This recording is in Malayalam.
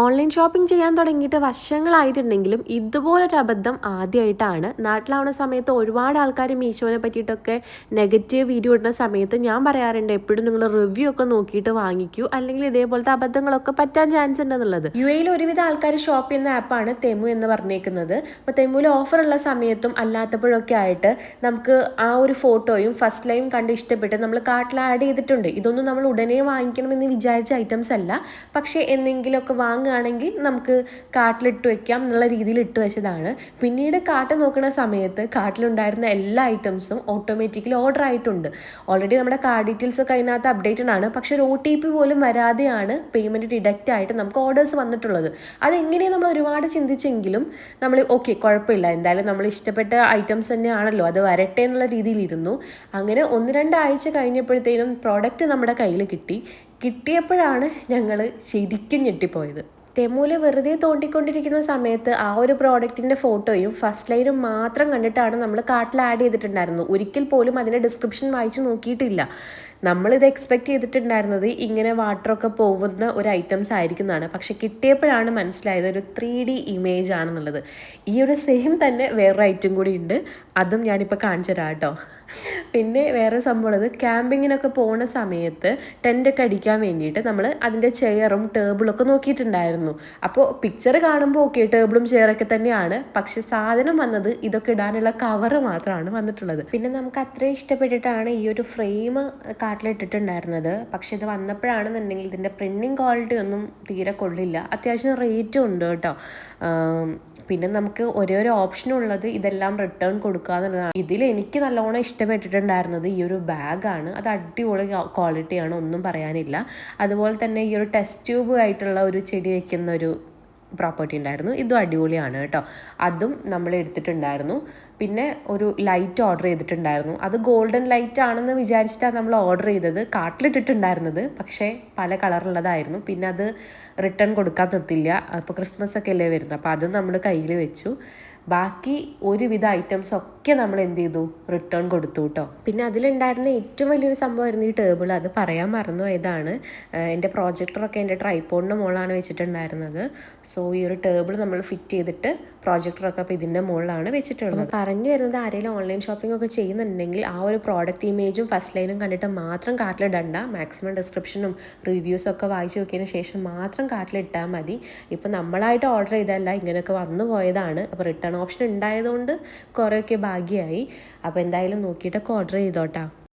ഓൺലൈൻ ഷോപ്പിംഗ് ചെയ്യാൻ തുടങ്ങിയിട്ട് വർഷങ്ങളായിട്ടുണ്ടെങ്കിലും ഇതുപോലൊരു അബദ്ധം ആദ്യമായിട്ടാണ്. നാട്ടിലാവുന്ന സമയത്ത് ഒരുപാട് ആൾക്കാർ മീഷോനെ പറ്റിയിട്ടൊക്കെ നെഗറ്റീവ് വീഡിയോ ഇടുന്ന സമയത്ത് ഞാൻ പറയാറുണ്ട്, എപ്പോഴും നിങ്ങൾ റിവ്യൂ ഒക്കെ നോക്കിയിട്ട് വാങ്ങിക്കൂ, അല്ലെങ്കിൽ ഇതേപോലത്തെ അബദ്ധങ്ങളൊക്കെ പറ്റാൻ ചാൻസ് ഉണ്ടെന്നുള്ളത്. യുഎയിൽ ഒരുവിധ ആൾക്കാർ ഷോപ്പ് ചെയ്യുന്ന ആപ്പാണ് തെമു എന്ന് പറഞ്ഞേക്കുന്നത്. അപ്പോൾ തെമുവിൽ ഓഫർ ഉള്ള സമയത്തും അല്ലാത്തപ്പോഴൊക്കെ ആയിട്ട് നമുക്ക് ആ ഒരു ഫോട്ടോയും ഫസ്റ്റ് ലൈവും കണ്ട് ഇഷ്ടപ്പെട്ട് നമ്മൾ കാർട്ടിൽ ആഡ് ചെയ്തിട്ടുണ്ട്. ഇതൊന്നും നമ്മൾ ഉടനെ വാങ്ങിക്കണമെന്ന് വിചാരിച്ച ഐറ്റംസ് അല്ല, പക്ഷേ എന്തെങ്കിലുമൊക്കെ വാങ്ങുകയാണെങ്കിൽ നമുക്ക് കാർട്ടിലിട്ട് വെക്കാം എന്നുള്ള രീതിയിൽ ഇട്ട് വെച്ചതാണ്. പിന്നീട് കാർട്ട് നോക്കുന്ന സമയത്ത് കാർട്ടിലുണ്ടായിരുന്ന എല്ലാ ഐറ്റംസും ഓട്ടോമാറ്റിക്കലി ഓർഡർ ആയിട്ടുണ്ട്. ഓൾറെഡി നമ്മുടെ കാർഡ് ഡീറ്റെയിൽസ് ഒക്കെ അതിനകത്ത് അപ്ഡേറ്റഡ് ആണ്, പക്ഷേ ഒരു OTP പോലും വരാതെയാണ് പേയ്മെൻറ്റ് ഡിഡക്റ്റ് ആയിട്ട് നമുക്ക് ഓർഡേഴ്സ് വന്നിട്ടുള്ളത്. അതെങ്ങനെയാണ് നമ്മൾ ഒരുപാട് ചിന്തിച്ചെങ്കിലും നമ്മൾ ഓക്കെ കുഴപ്പമില്ല, എന്തായാലും നമ്മൾ ഇഷ്ടപ്പെട്ട ഐറ്റംസ് തന്നെയാണല്ലോ, അത് വരട്ടെ എന്നുള്ള രീതിയിലിരുന്നു. അങ്ങനെ 1-2 ആഴ്ച കഴിഞ്ഞപ്പോഴത്തേനും പ്രോഡക്റ്റ് നമ്മുടെ കയ്യിൽ കിട്ടിയപ്പോഴാണ് ഞങ്ങൾ ശരിക്കും ഞെട്ടിപ്പോയത്. തെമുവിൽ വെറുതെ തോണ്ടിക്കൊണ്ടിരിക്കുന്ന സമയത്ത് ആ ഒരു പ്രോഡക്റ്റിൻ്റെ ഫോട്ടോയും ഫസ്റ്റ് ലൈനും മാത്രം കണ്ടിട്ടാണ് നമ്മൾ കാർട്ടിൽ ആഡ് ചെയ്തിട്ടുണ്ടായിരുന്നു. ഒരിക്കൽ പോലും അതിൻ്റെ ഡിസ്ക്രിപ്ഷൻ വായിച്ച് നോക്കിയിട്ടില്ല. നമ്മളിത് എക്സ്പെക്റ്റ് ചെയ്തിട്ടുണ്ടായിരുന്നത് ഇങ്ങനെ വാട്ടറൊക്കെ പോകുന്ന ഒരു ഐറ്റംസ് ആയിരിക്കുന്നതാണ്. പക്ഷെ കിട്ടിയപ്പോഴാണ് മനസ്സിലായത് ഒരു 3D ഇമേജ് ആണെന്നുള്ളത്. ഈ ഒരു സെയിം തന്നെ വേറൊരു ഐറ്റം കൂടി ഉണ്ട്, അതും ഞാനിപ്പോൾ കാണിച്ചു തരാം കേട്ടോ. പിന്നെ വേറെ സംഭവം ഉള്ളത്, ക്യാമ്പിങ്ങിനൊക്കെ പോകുന്ന സമയത്ത് ടെൻ്റൊക്കെ അടിക്കാൻ വേണ്ടിയിട്ട് നമ്മൾ അതിൻ്റെ ചെയറും ടേബിളൊക്കെ നോക്കിയിട്ടുണ്ടായിരുന്നു. അപ്പോൾ പിക്ചർ കാണുമ്പോൾ ഓക്കെ ടേബിളും ചെയറൊക്കെ തന്നെയാണ്, പക്ഷെ സാധനം വന്നത് ഇതൊക്കെ ഇടാനുള്ള കവറ് മാത്രമാണ് വന്നിട്ടുള്ളത്. പിന്നെ നമുക്ക് അത്രയും ഇഷ്ടപ്പെട്ടിട്ടാണ് ഈ ഒരു ഫ്രെയിം കാർട്ടിലിട്ടിട്ടുണ്ടായിരുന്നത്. പക്ഷെ ഇത് വന്നപ്പോഴാണെന്നുണ്ടെങ്കിൽ ഇതിൻ്റെ പ്രിൻറ്റിങ് ക്വാളിറ്റി ഒന്നും തീരെ കൊള്ളില്ല, അത്യാവശ്യം റേറ്റും ഉണ്ട് കേട്ടോ. പിന്നെ നമുക്ക് ഒരേ ഒരു ഓപ്ഷൻ ഉള്ളത് ഇതെല്ലാം റിട്ടേൺ കൊടുക്കുക എന്നുള്ളതാണ്. ഇതിൽ എനിക്ക് നല്ലോണം ഇഷ്ടപ്പെട്ടിട്ടുണ്ടായിരുന്നത് ഈ ഒരു ബാഗാണ്. അത് അടിപൊളി ക്വാളിറ്റിയാണ്, ഒന്നും പറയാനില്ല. അതുപോലെ തന്നെ ഈ ഒരു ടെസ്റ്റ് ട്യൂബ് ആയിട്ടുള്ള ഒരു ചെടി വയ്ക്കുന്ന ഒരു പ്രോപ്പർട്ടി ഉണ്ടായിരുന്നു, ഇതും അടിപൊളിയാണ് കേട്ടോ. അതും നമ്മൾ എടുത്തിട്ടുണ്ടായിരുന്നു. പിന്നെ ഒരു ലൈറ്റ് ഓർഡർ ചെയ്തിട്ടുണ്ടായിരുന്നു. അത് ഗോൾഡൻ ലൈറ്റ് ആണെന്ന് വിചാരിച്ചിട്ടാണ് നമ്മൾ ഓർഡർ ചെയ്തത്, കാർട്ടിലിട്ടിട്ടുണ്ടായിരുന്നത്. പക്ഷേ പല കളറുള്ളതായിരുന്നു. പിന്നെ അത് റിട്ടേൺ കൊടുക്കാൻ നിർത്തില്ല, അപ്പോൾ ക്രിസ്മസ് ഒക്കെ അല്ലേ വരുന്നത്, അപ്പോൾ അതും നമ്മൾ കയ്യിൽ വെച്ചു. ബാക്കി ഒരുവിധ ഐറ്റംസ് ഒക്കെ നമ്മൾ എന്ത് ചെയ്തു, റിട്ടേൺ കൊടുത്തു കേട്ടോ. പിന്നെ അതിലുണ്ടായിരുന്ന ഏറ്റവും വലിയൊരു സംഭവമായിരുന്നു ഈ ടേബിൾ. അത് പറയാൻ മറന്നു പോയതാണ്. എൻ്റെ പ്രോജക്ടറൊക്കെ എൻ്റെ ട്രൈപോഡിൻ്റെ മുകളിലാണ് വെച്ചിട്ടുണ്ടായിരുന്നത്. സോ ഈ ഒരു ടേബിൾ നമ്മൾ ഫിറ്റ് ചെയ്തിട്ട് പ്രോജക്ടറൊക്കെ അപ്പോൾ ഇതിൻ്റെ മുകളിലാണ് വെച്ചിട്ടുള്ളത്. പറഞ്ഞു വരുന്നത്, ആരെങ്കിലും ഓൺലൈൻ ഷോപ്പിംഗ് ഒക്കെ ചെയ്യുന്നുണ്ടെങ്കിൽ ആ ഒരു പ്രോഡക്റ്റ് ഇമേജും ഫസ്റ്റ് ലൈനും കണ്ടിട്ട് മാത്രം കാർട്ടിലിടണ്ട. മാക്സിമം ഡിസ്ക്രിപ്ഷനും റിവ്യൂസും ഒക്കെ വായിച്ച് നോക്കിയതിന് ശേഷം മാത്രം കാർട്ടിലിട്ടാൽ മതി. ഇപ്പോൾ നമ്മളായിട്ട് ഓർഡർ ചെയ്തതല്ല, ഇങ്ങനെയൊക്കെ വന്നു പോയതാണ്. അപ്പോൾ റിട്ടേൺ ഓപ്ഷൻ ഉണ്ടായതുകൊണ്ട് കുറേയൊക്കെ ഭാഗ്യമായി. അപ്പോൾ എന്തായാലും നോക്കിയിട്ടൊക്കെ ഓർഡർ ചെയ്തോട്ടാ.